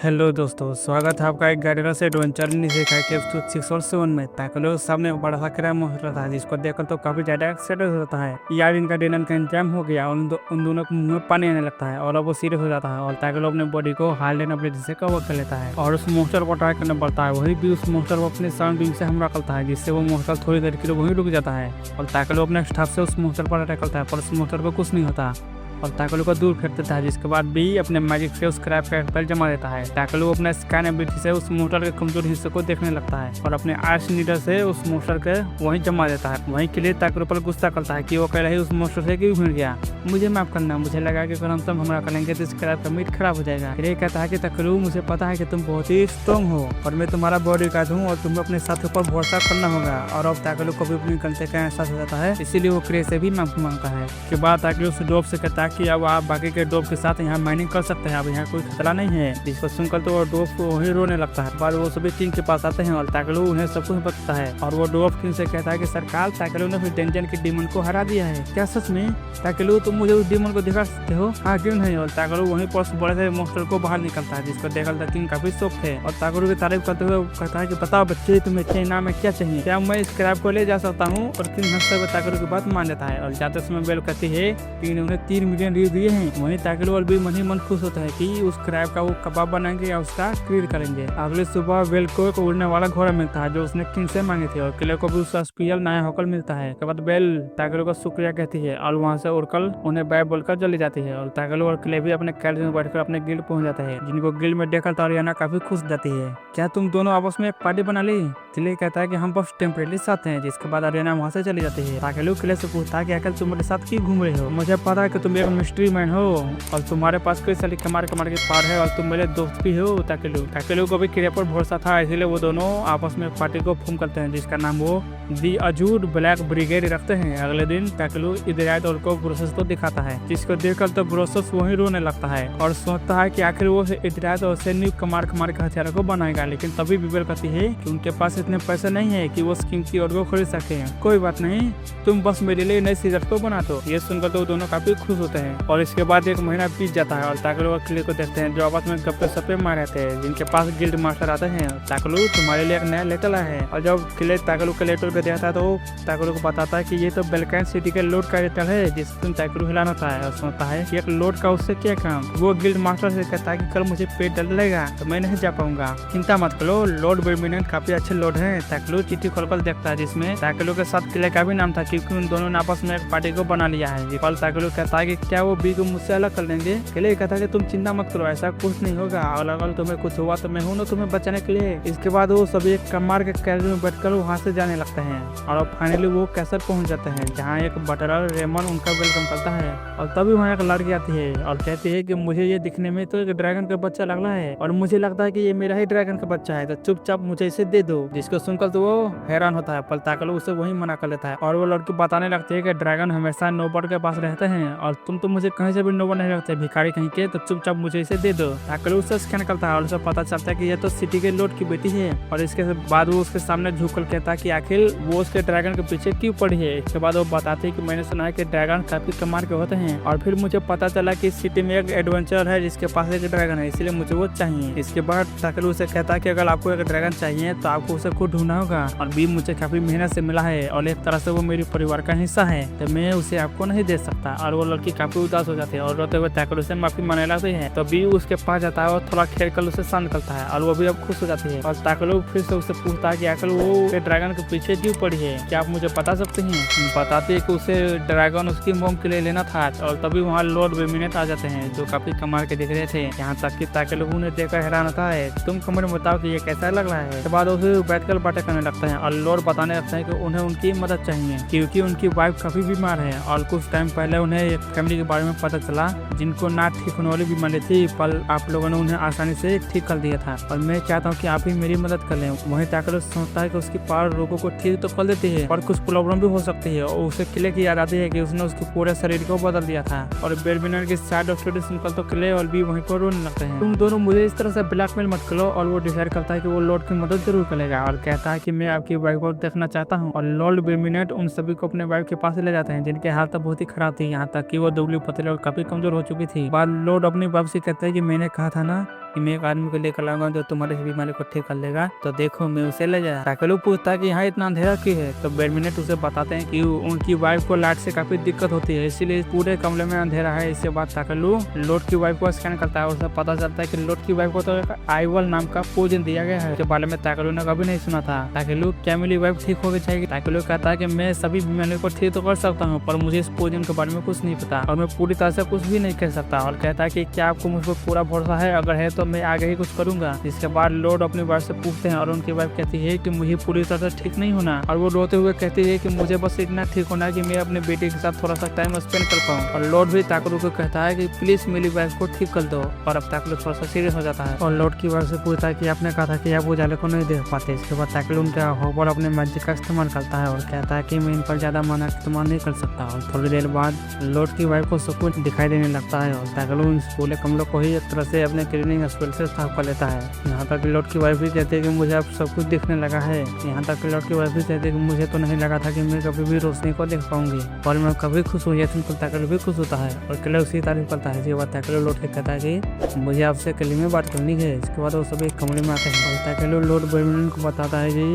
Hello दोस्तों, स्वागत है आपका एक गाइडेंस एडवेंचर नीचे का के एपिसोड 6 और 7 में। ताकि लोग सामने बड़ा सा क्राइम हो रहा था जिसको देखकर तो काफी ज्यादा एक्साइटेड हो जाता है यार। इनका डिनर का इंतजाम हो गया। उन दोनों के मुंह में पानी आने लगता है और अब वो सीरियस हो जाता है और ताकि लोग अपने बॉडी को हार्ड एंड ब्रेथ से कवर कर लेता है और उस मोस्टर को ट्राई करना पड़ता है। वही भी उस मोस्टर को अपने साउंड बीम से हमला करता है जिससे वो मोस्टर थोड़ी देर के लिए वहीं रुक जाता है और ताकि लोग अपने स्टाफ से उस मोस्टर पर अटैक करता है पर उस मोस्टर को कुछ नहीं होता और ताकलू को दूर फेंक देता है। जिसके बाद भी अपने मैजिक से उस क्रैप का एक्सपेल जमा देता है। ताकलू अपने स्कैन एबिलिटी से उस मोटर के कमजोर हिस्से को देखने लगता है और अपने आर्च नीडल से उस मोटर के वहीं जमा देता है। वहीं के लिए ताकलू पर गुस्सा करता है कि वो कह रही उस मोटर से क्यों भिड़ गया। मुझे माफ करना, मुझे लगा कि अगर हम तुम हमला करेंगे तो इस क्रैप का मीट खराब हो जाएगा। फिर ये कहता है कि ताकलू, मुझे पता है कि तुम बहुत ही स्ट्रॉन्ग हो और मैं तुम्हारा बॉडी गार्ड हूँ और तुम्हें अपने साथियों पर भरोसा करना होगा। और अब ताकलू को भी अपनी गलती का एहसास हो जाता है, इसीलिए वो क्रे से भी माफी मांगता है। के बाद ताकलू उस डॉग से कहता है कि अब आप बाकी के डॉग के साथ यहाँ माइनिंग कर सकते हैं, अब यहाँ कोई खतरा नहीं है। जिसको सुनकर तो वो डॉग वही रोने लगता है। बाद वो सभी किंग के पास आते हैं और ताकलू उन्हें सब कुछ बताता है और वो डॉग किंग से कहता है कि सरकार, ताकलू ने उस डेंजन के डीमन को हरा दिया है। क्या सच में? ताकलू, तुम मुझे उस डीमन को दिखा सकते हो? हाँ, क्यों नहीं। और ताकलू वहीं पर बड़े से मॉन्स्टर को बाहर निकलता है जिसको देखकर किंग काफी शौक थे और ताकलू की तारीफ करते हुए कहता है कि बताओ बच्चे, तुम्हें अच्छे इनाम में क्या चाहिए? क्या मैं इस क्रैब को ले जा सकता हूँ? और किंग हंसते हुए ताकलू की बात मान लेता है और जाते समय बेल कहती है कि उन्हें 3 मिलियन रिव्यू दिए हैं। वहीं ताकलू और भी मन ही मन खुश होता है कि उस क्रैब का वो कबाब बनाएंगे या उसका क्रीड करेंगे। अगले सुबह बेल को एक उड़ने वाला घोड़ा मिलता है जो उसने किंग से मांगे थे और किले को भी उसका स्पेशल नया होकल मिलता है। के बाद बेल ताकलू का शुक्रिया कहती है और वहाँ से उड़कर उन्हें बाय बोलकर चली जाती है और ताकलू और किले भी अपने कैरेज में बैठकर अपने गिल्ड पहुंच जाते हैं जिनको गिल्ड में देखकर तारियाना काफी खुश जाती है। क्या तुम दोनों आपस में एक पार्टी बना ली? किले कहता है कि हम बस टेम्परेरी साथ हैं। जिसके बाद अरियाना वहाँ से चली जाती है। ताकलू किले से पूछता है कि आखिर तुम मेरे साथ क्यों घूम रहे हो? मुझे पता है कि तुम एक मिस्ट्री मैन हो और तुम्हारे पास कई सारी कमार की पार है और तुम मेरे दोस्त भी हो। ताकलू को भी किले पर भरोसा था, इसीलिए वो दोनों आपस में पार्टी को फॉर्म करते हैं जिसका नाम वो दी अजूर ब्लैक ब्रिगेड रखते हैं। अगले दिन ताकलू इदरायत और को ब्रोसेस को दिखाता है जिसको देखकर तो ब्रोसेस वहीं रोने लगता है और सोचता है कि आखिर वो इदरायत और से न्यू कमार के हथियारों को बनाएगा। लेकिन तभी बिबेल कहती है कि उनके पास इतने पैसे नहीं है कि वो कीमती और को खरीद सके। कोई बात नहीं, तुम बस मेरे लिए नए सीजर को बना दो। ये सुनकर तो दोनों काफी खुश होते हैं और इसके बाद 1 महीना बीत जाता है और ताकलू और किले को देखते हैं जो आपस में गप्पे सप्पे मार रहे थे जिनके पास गिल्ड मास्टर आते हैं। ताकलू, तुम्हारे लिए एक नया लेटर आया है। और जब किले ताकलू के लेटर को देखता है तो ताकलू को बताता है कि ये तो बेलकैन सिटी के लोड का लेटर है जिससे तुम ताकलू हिलाना होता है और सोचता है कि एक लोड का उससे क्या काम। वो गिल्ड मास्टर से कहता है कि कल मुझे पेट डलेगा तो मैं नहीं जा पाऊंगा। चिंता मत करो, लॉर्ड बेडमिनेंट काफी अच्छे लोड है। ताकलू चिट्ठी खोलकर देखता है जिसमें ताकलू के साथ किले का भी नाम था क्योंकि उन दोनों ने आपस में एक पार्टी को बना लिया है। कल ताकलू कहता है कि क्या वो बी को मुझसे अलग कर लेंगे? किले कहता है कि तुम चिंता मत करो, ऐसा कुछ नहीं होगा और अगर तुम्हें कुछ हुआ तो मैं हूँ ना तुम्हें बचाने के लिए। इसके बाद वो सभी एक कमार के कैरेज में बैठकर वहाँ से जाने लगते हैं और अब फाइनली वो कैसर पहुँच जाते हैं जहाँ एक बटलर रेमन उनका वेलकम करता है और तभी वहाँ एक लड़की आती है और कहती है कि मुझे ये दिखने में तो एक ड्रैगन का बच्चा लग रहा है और मुझे लगता है कि ये मेरा ही ड्रैगन का बच्चा है, तो चुपचाप मुझे इसे दे दो। जिसको सुनकर तो वो हैरान होता है पर ताकलू उसे वही मना कर लेता है और वो लड़की बताने लगती है कि ड्रैगन हमेशा नोबट के पास रहते हैं और तुम तो मुझे कहीं से भी नोबट नहीं रखते, भिखारी कहीं के, तो चुपचाप मुझे इसे दे दो। ताकलू उसे स्कैन करता है और उसे पता चलता है कि ये तो सिटी के लॉर्ड की बेटी है और इसके बाद वो उसके सामने झुककर कहता है कि आखिर वो उसके ड्रैगन के पीछे क्यों पड़ी है। इसके बाद वो बताती है कि मैंने सुना है कि ड्रैगन काफी कमाल के होते हैं और फिर मुझे पता चला कि इस सिटी में एक एडवेंचर है जिसके पास एक ड्रैगन है, इसलिए मुझे वो चाहिए। इसके बाद ताकलू उसे कहता है कि अगर आपको एक ड्रैगन चाहिए तो आपको उसे खुद ढूंढना होगा और बी मुझे काफी मेहनत से मिला है और एक तरह से वो मेरे परिवार का हिस्सा है, तो मैं उसे आपको नहीं दे सकता। और वो लड़की काफी उदास हो जाती है और रोते हुए ताकलू से माफी मांगने लगती है। तो बी उसके पास जाता है और थोड़ा खेल कर उसे शांत करता है और वो भी अब खुश हो जाती है और ताकलू फिर से उसे पूछता है कि आखिर वो ड्रैगन के पीछे क्यों पड़ी है, क्या आप मुझे बता सकते हैं? बताती है कि उसे ड्रैगन उसकी मोम के लिए लेना था और तभी वहाँ लॉर्ड बेमिनेट आ जाते हैं जो काफी कमाल के दिख रहे थे। यहाँ तक कि ताकलू उन्हें देखकर हैरान होता है। तुम कमरे में बताओ कि ये कैसा लग रहा है। उसके बाद उसे बैठकर बातें करने लगते हैं और लॉर्ड बताने लगते हैं कि उन्हें उनकी मदद चाहिए क्योंकि उनकी वाइफ काफी बीमार है और कुछ टाइम पहले उन्हें एक फैमिली के बारे में पता चला जिनको ना ठीक होने वाली बीमारी थी, पर आप लोगों ने उन्हें आसानी से ठीक कर दिया था और मैं चाहता हूँ कि आप ही मेरी मदद कर लें। वहीं ताकलू सोचता है कि उसकी पावर रोगों को ठीक तो कर देती है पर कुछ प्रॉब्लम भी हो सकती है और उसे किले की याद आती है कि उसने उसके पूरे शरीर को बदल दिया था। और बेडमिनर की साइड ऑफ स्टोरी सुनकर तो किले और भी वहीं पर रोने लगते हैं। तुम दोनों मुझे इस तरह से ब्लैकमेल मत करो। और वो डिसाइड करता है कि वो लॉर्ड की मदद जरूर करेगा और कहता है कि मैं आपकी वाइफ को देखना चाहता हूँ। और लॉर्ड बेडमिनट उन सभी को अपने वाइफ के पास ले जाते हैं जिनके हालत बहुत ही खराब थी, यहाँ तक कि वो दुबली पतली और काफी कमजोर हो चुकी थी। बाद लॉर्ड अपनी वाइफ से कहते हैं कि मैंने कहा था ना कि मैं एक आदमी को लेकर लाऊंगा जो तुम्हारी इस बीमारी को ठीक कर लेगा, तो देखो मैं उसे ले जाया। ताकलू पूछता है कि यहाँ इतना अंधेरा क्यों है, तो बैडमिंटन उसे बताते हैं कि उनकी वाइफ को लाइट से काफी दिक्कत होती है, इसीलिए पूरे कमरे में अंधेरा है। इसके बाद ताकलू लोट की वाइफ को स्कैन करता है और उसे पता चलता है कि लोट की वाइफ को तो आईवल नाम का पोजन दिया गया है, जो बारे में ताकलू ने कभी नहीं सुना था। ताकलू क्या मेरी वाइफ ठीक हो गई चाहिए? ताकलू कहता है कि मैं सभी बीमारियों को ठीक तो कर सकता हूँ, पर मुझे इस पोजन के बारे में कुछ नहीं पता और मैं पूरी तरह से कुछ भी नहीं कह सकता। और कहता है कि क्या आपको मुझ पर पूरा भरोसा है? अगर है तो मैं आगे ही कुछ करूंगा। इसके बाद लॉर्ड अपनी वाइफ से पूछते हैं और उनकी वाइफ कहती है कि मुझे पूरी तरह से ठीक नहीं होना, और वो रोते हुए कहती है कि मुझे बस इतना ठीक होना है कि मैं अपने बेटे के साथ थोड़ा सा टाइम स्पेंड कर पाऊँ। और लॉर्ड भी ताकलू को कहता है कि प्लीज मेरी वाइफ को ठीक कर दो। और अब ताकलू थोड़ा सा सीरियस हो जाता है और लॉर्ड की वाइफ से पूछता है कि आपने कहा था कि आप उजाले को नहीं देख पाते। इसके बाद ताकलू उनका होपर अपने मैजिक का इस्तेमाल करता है और कहता है कि मैं इन पर ज्यादा माना इस्तेमाल नहीं कर सकता। और थोड़ी देर बाद लॉर्ड की वाइफ को सब कुछ दिखाई देने लगता है और ताकलू इन पूरे कमरों को ही एक तरह से अपने क्लीनिंग स्पेल से साफ कर लेता है। यहाँ तक लॉर्ड की वाइफ भी कहती है कि मुझे अब सब कुछ दिखने लगा है। यहाँ तक लॉर्ड की वाइफ भी कहती है कि मुझे तो नहीं लगा था कि मैं कभी भी रोशनी को देख पाऊंगी, और मैं कभी खुश हुई थी। ताकलू भी खुश होता है और किले उसकी तारीफ करता है। इसके बाद ताकलू लौट के कहता है कि मुझे आपसे कली में बात करनी है। इसके बाद वो सभी कमरे में आते हैं और ताकलू लॉर्ड बैडमिंटन को बताता है कि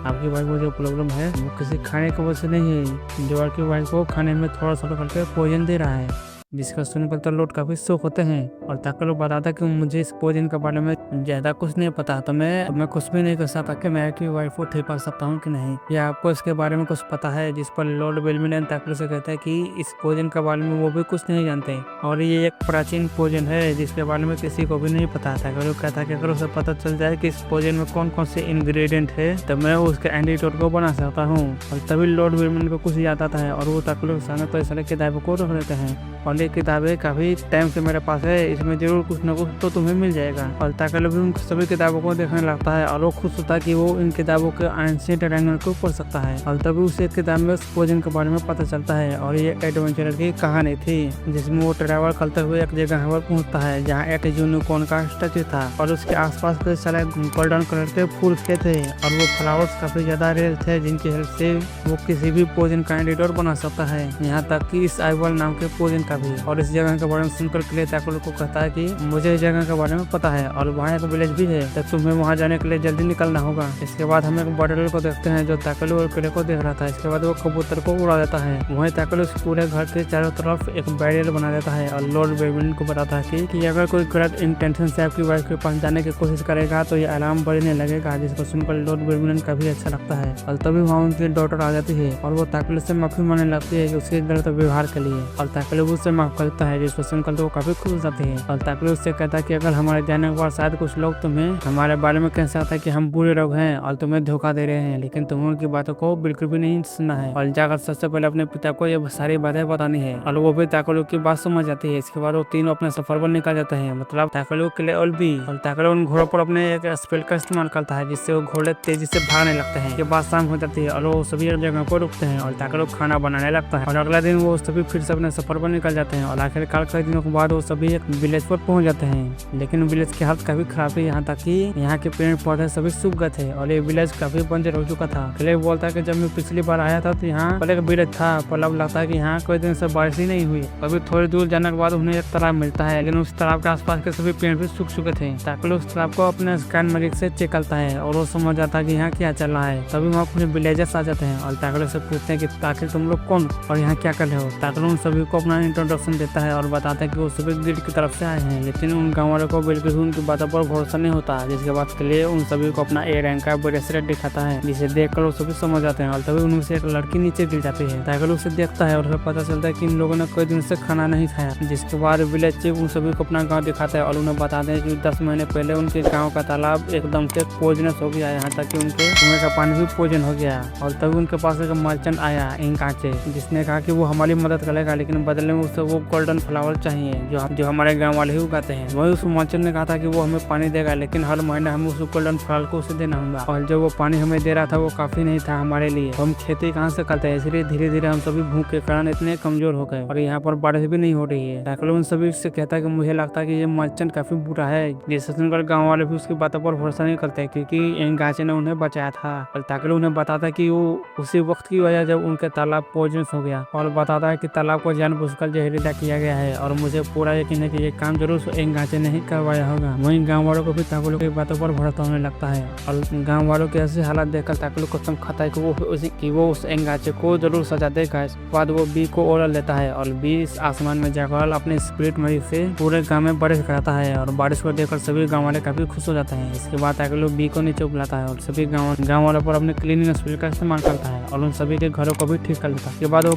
आपकी वाइफ को जो प्रॉब्लम है वो किसी खाने की वजह से नहीं है, जो आपकी वाइफ को खाने में थोड़ा सा करके पॉइजन दे रहा है। जिसका सुनकर तो लॉर्ड काफी शौक होते हैं और ताकलू बताता है कि मुझे इस पॉइजन के बारे में ज्यादा कुछ नहीं पता, तो मैं कुछ भी नहीं कर सकता कि मैं आपकी वाइफ को ठीक कर सकता हूँ कि नहीं, या आपको इसके बारे में कुछ पता है? जिस पर लॉर्ड बैडमिंटन ताकलू से कहता है कि इस पॉइजन के बारे में वो भी कुछ नहीं जानते और ये एक प्राचीन पॉइजन है जिसके बारे में किसी को भी नहीं पता। ताकलू कहता है कि अगर उसे पता चल जाए कि इस पॉइजन में कौन कौन से इंग्रेडिएंट है तो मैं उसके एंटीडोट को बना सकता हूँ। और तभी लॉर्ड बैडमिंटन को कुछ याद आता है और वो ताकलू के सामने तो सारे किताबों को रख लेते हैं और ये किताबें काफी टाइम से मेरे पास है, इसमें जरूर कुछ न कुछ तो तुम्हें मिल जाएगा। और ताकलू भी उन सभी किताबों को देखने लगता है और वो खुश होता है कि वो इन किताबों के एंशिएंट लैंग्वेज को पढ़ सकता है। और तभी उसे किताब में पॉइजन के बारे में पता चलता है और ये एडवेंचरर की कहानी थी जिसमें वो ट्रैवल करते हुए एक जगह पर पहुंचता है जहाँ एक यूनिकॉर्न का स्टैचू था और उसके आसपास कई सारे गोल्डन कलर के फूल थे और वो फ्लावर्स काफी ज्यादा रेयर थे जिनकी हेल्प से वो किसी भी पॉइजन का एंटीडोट बना सकता है, यहाँ तक कि इस आइवल नाम के पॉइजन का भी। और इस जगह के बारे में सुनकर क्ले ताकलू को कहता है कि मुझे इस जगह के बारे में पता है और वहाँ एक विलेज भी है, तो तुम्हें वहाँ जाने के लिए जल्दी निकलना होगा। इसके बाद हम एक बर्डल को देखते हैं जो ताकलू और क्ले को देख रहा था। इसके बाद वो कबूतर को उड़ा देता है। वहीं ताकलू पूरे घर के चारों तरफ एक बैरियर बना देता है और लॉर्ड बैडमिंटन को बताता है कि अगर कोई गलत इंटेंशन से आपकी वाइफ के पास जाने की कोशिश करेगा तो ये अलार्म बजने लगेगा, जिसको सुनकर लॉर्ड बैडमिंटन काफी अच्छा लगता है। और तभी वहाँ उनकी डॉटर आ जाती है और वो ताकलू से माफी मांगने लगती है कि उसके गलत व्यवहार के लिए, और ताकलू उससे माफ करता है, जिसको सुनकर तो वो काफी खुश हो जाते हैं। और ताकलू उससे कहता है कि अगर हमारे जाने के बाद शायद कुछ लोग तुम्हें हमारे बारे में कह सकता है कि हम बुरे लोग हैं और तुम्हें धोखा दे रहे हैं, लेकिन तुम्हें उनकी बातों को बिल्कुल भी नहीं सुनना है और जाकर सबसे पहले अपने पिता को ये सारी बातें बतानी है। और वो भी ताकलू की बात समझ जाती है। इसके बाद वो तीनों अपने सफर पर निकल जाते हैं, मतलब ताकलू क्ले और बी। और ताकलू उन घोड़ों पर अपने एक स्पेल का इस्तेमाल करता है जिससे वो घोड़े तेजी से भागने लगते हैं। ये बात शाम हो जाती है और वो सभी एक जगह पर रुकते हैं और ताकलू खाना बनाने लगता है और अगला दिन वो सभी फिर से अपने सफर पर निकल जाते हैं। और आखिरकार कई दिनों के बाद वो सभी एक विलेज पर पहुंच जाते हैं, लेकिन विलेज की हालत काफी खराब है, यहाँ तक कि यहाँ के पेड़ पौधे सभी सूख गए थे और ये विलेज काफी बंजर हो चुका था। क्ले बोलता है कि जब मैं पिछली बार आया था तो यहाँ पहले एक विलेज था, पर अब लगता है कि यहाँ कोई दिन से बारिश ही नहीं हुई। अभी थोड़ी दूर जाने के बाद उन्हें एक तालाब मिलता है, लेकिन उस तालाब के आसपास के सभी पेड़ भी सूख चुके थे। ताकलू उस तालाब को अपने स्कैन मैजिक से चेक करता है और वो समझ जाता है कि यहाँ क्या चल रहा है। तभी वहाँ कुछ विलेजर्स आ जाते हैं और ताकलू से पूछते हैं कि आखिर तुम लोग कौन और यहाँ क्या कर रहे हो। ताकलू उन सभी को अपना इंट्रोडक्शन देता है और बताता है कि वो सभी गिल्ड की तरफ से आए हैं, लेकिन उन गाँव वालों को बिल्कुल उनकी बातों पर भरोसा नहीं होता। जिसके बाद के लिए उन सभी को अपना ए रैंक का ब्रेसलेट दिखाता है, जिसे देखकर वो सभी समझ जाते हैं और तभी उनमें से एक लड़की नीचे गिर जाती है। ताकलू उसे देखता है और उसे पता चलता है कि इन लोगों ने कई दिन से खाना नहीं खाया। जिसके बाद विलेज चीफ उन सभी को अपना गाँव दिखाता है और उन्हें बताते हैं कि 10 महीने पहले उनके गाँव का तालाब एकदम से पॉइजनस हो गया, यहाँ तक कि उनके कुएं का पानी भी पॉइजन हो गया। और तभी उनके पास एक मर्चेंट आया इंक से, जिसने कहा कि वो हमारी मदद करेगा, लेकिन बदले में उसे वो गोल्डन फ्लावर चाहिए जो हमारे गाँव वाले ही उगाते हैं। वही उस मर्चेंट ने कहा था कि वो हमें पानी देगा, लेकिन हर महीने हमें उस गोल्डन फ्लावर को उसे देना होगा। और जो वो पानी हमें दे रहा था वो काफी नहीं था हमारे लिए, हम खेती कहाँ से करते हैं, इसलिए धीरे धीरे हम सभी भूख के कारण इतने कमजोर हो गए और यहाँ पर बारिश भी नहीं हो रही है। ताकलू उन सभी से कहता है कि मुझे लगता है कि ये मर्चेंट काफी बुरा है, जिससे सुनकर गाँव वाले भी उसकी बातों पर भरोसा नहीं करते क्योंकि इंगाचे ने उन्हें बचाया था। और ताकलू उन्हें बताता है कि वो उसी वक्त की वजह जब उनके तालाब पॉइजनस हो गया और बताता है कि तालाब को जानबूझकर जहरीला विदा किया गया है और मुझे पूरा यकीन है कि ये काम जरूर एंगाचे ने ही करवाया होगा। वहीं गाँव वालों को भी ताकुलू की बातों पर भरोसा होने लगता है और गाँव वालों के ऐसे हालात देखकर ताकुलू कसम खाता है कि वो उस एंगाचे को जरूर सजा देगा। इसके बाद वो बी को ओढ़ लेता है और बी आसमान में जाकर अपने स्पिरिट मरी से पूरे गाँव में बारिश कराता है और बारिश को देखकर सभी गाँव वाले काफी खुश हो जाते हैं। इसके बाद ताकुलू बी को नीचे बुलाता है और सभी गाँव वालों पर अपने क्लीनिंग स्प्रे का इस्तेमाल करता है और उन सभी के घरों को भी ठीक कर लेता है। इसके बाद वो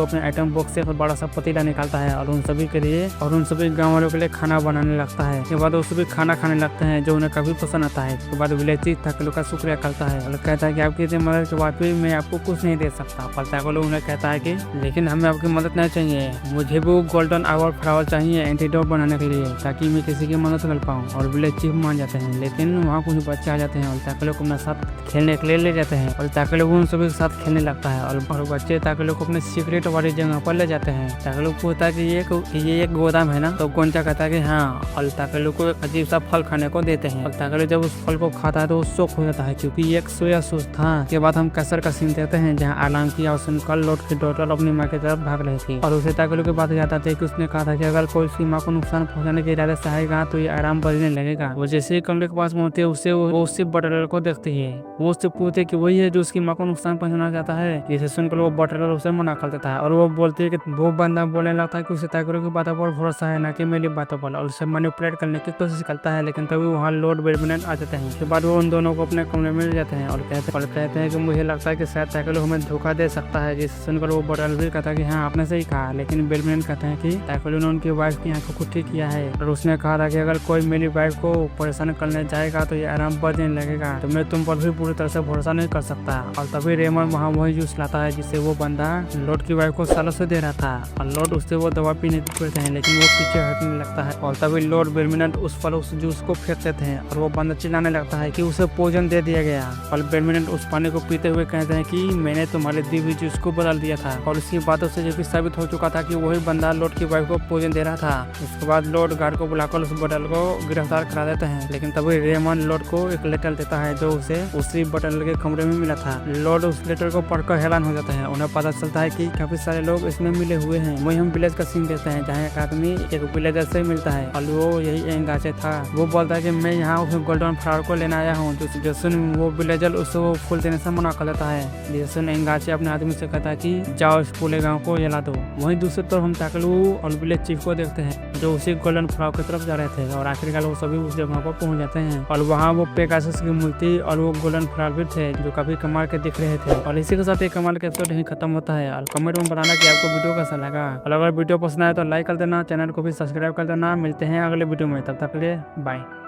अपने आइटम बॉक्स से बड़ा सा पतीला निकालता है और उन सभी गाँव वालों के लिए खाना बनाने लगता है। इसके बाद वो सभी खाना खाने लगते हैं जो उन्हें काफी पसंद आता है। इसके बाद विलेजी ताकुलू का शुक्रिया करता है और कहता है कि आपकी इतनी मदद के बाद भी मैं आपको कुछ नहीं दे सकता। पर ताकुलू उन्हें कहता है कि लेकिन हमें आपकी मदद नहीं चाहिए, मुझे भी गोल्डन आवर फ्लावर चाहिए एंटीडोट बनाने के लिए ताकि मैं किसी की मदद कर पाऊँ। और विलेजी मान जाते हैं, लेकिन वहाँ कुछ बच्चे आ जाते हैं और ताकुलू को अपने साथ खेलने के लिए ले जाते हैं और ताकुलू उन सभी के साथ खेलने लगता है और बच्चे ताकुलू को अपने सीक्रेट वाली जगह पर ले जाते हैं। ताकुलू पूछता है कि ये एक गोदाम है ना, तो गोंचा कहता है कि हाँ, और ताकुलू को एक अजीब सा फल खाने को देते हैं और ताकुलू जब उस फल को खाता है तो वो शौक हो जाता है क्योंकि ये एक सोया सूस था। के बाद हम कैसर का सीन देखते हैं जहाँ आराम किया और सुनकर लौट की डॉटर अपनी माँ की तरफ भाग रही थी और उसे ताकुलू की बात याद आती है कि उसने कहा था कि अगर कोई उसकी माँ को नुकसान पहुंचाने के इरादे से आएगा तो ये आराम बजने लगेगा। वो जैसे ही कमरे के पास पहुंचती है वो उससे बटलर को देखती है। वो उससे पूछती है कि वही है जो उसकी माँ को नुकसान पहुंचाना चाहता है। जिसे सुनकर वो बटलर उसे मना कर देता है और वो बोलती है कि वो बंदा बोलने लगता है कि उसे ताकुलू की बातों पर भरोसा है ना कि मेरी बातों पर, और उसे मैनिपुलेट करने की कोशिश करता है। लेकिन तभी वहाँ लॉर्ड बेडमैन आ जाते हैं। उसके बाद वो उन दोनों को अपने कमरे में ले जाते हैं और कहते हैं कि मुझे लगता है कि शायद ताकुलू हमें धोखा दे सकता है। जिसे सुनकर वो बटलर भी कहता है कि हाँ, आपने सही कहा। लेकिन बेडमैन कहते हैं कि ताकुलू ने उनकी वाइफ की आंखों को ठीक किया है और उसने कहा था कि अगर कोई मेरी वाइफ को परेशान करने जाएगा तो ये आराम बजने लगेगा, तो मैं तुम पर भी पूरी तरह से भरोसा नहीं कर सकता। और तभी रेमन वहाँ वही जूस लाता है जिसे वो बंदा लॉर्ड की वाइफ को सालों से दे रहा था और लॉर्ड उससे वो दवा पीने की कहते हैं लेकिन वो पीछे हटने लगता है और तभी लॉर्ड बेडमिनट उस जूस को फेंक देते हैं और वो बंदा चिल्लाने लगता है कि उसे पोजन दे दिया गया। और बेडमिनट उस पानी को पीते हुए कहते हैं कि मैंने तुम्हारे दी हुई जूस को बदल दिया था और इसकी बातों से ये भी साबित हो चुका था कि वही बंदा लॉर्ड की वाइफ को पोजन दे रहा था। इसके बाद लॉर्ड गार्ड को बुलाकर उस बटल को गिरफ्तार करा देते हैं। लेकिन तभी रेमन लॉर्ड को एक लेटर देता है जो उसे उसी बटल के कमरे में मिला था। लॉर्ड उस लेटर को पढ़कर हैरान हो जाता है। उन्हें पता चलता है कि काफी सारे लोग इसमें मिले हुए हैं। वही हम विलेज का सीन देखते हैं जहाँ एक आदमी एक विलेजर से मिलता है और वो यही एंगाचे था। वो बोलता है कि मैं यहाँ उस गोल्डन फ्लावर को लेने आया हूँ। जो सुन वो विलेजर उससे वो फूल देने से मना कर देता है। जैसे एंगाचे अपने आदमी से कहता है कि जाओ इस पूरे गाँव को जला दो। वहीं दूसरी तरफ हम ताकुलू और विलेज चीफ को देखते हैं जो उसी गोल्डन फ्लावर की तरफ जा रहे थे और आखिरकार वो सभी उस जगह पर पहुंच जाते हैं और वहाँ वो पेगासस की मूर्ति और वो गोल्डन फ्लावर भी थे जो काफी कमाल के दिख रहे थे। और इसी के साथ एक कमाल का एपिसोड यहीं खत्म होता है। और कमेंट में बताना कि आपको वीडियो कैसा लगा और अगर वीडियो पसंद आए तो लाइक कर देना, चैनल को भी सब्सक्राइब कर देना। मिलते हैं अगले वीडियो में, तब तक के लिए बाय।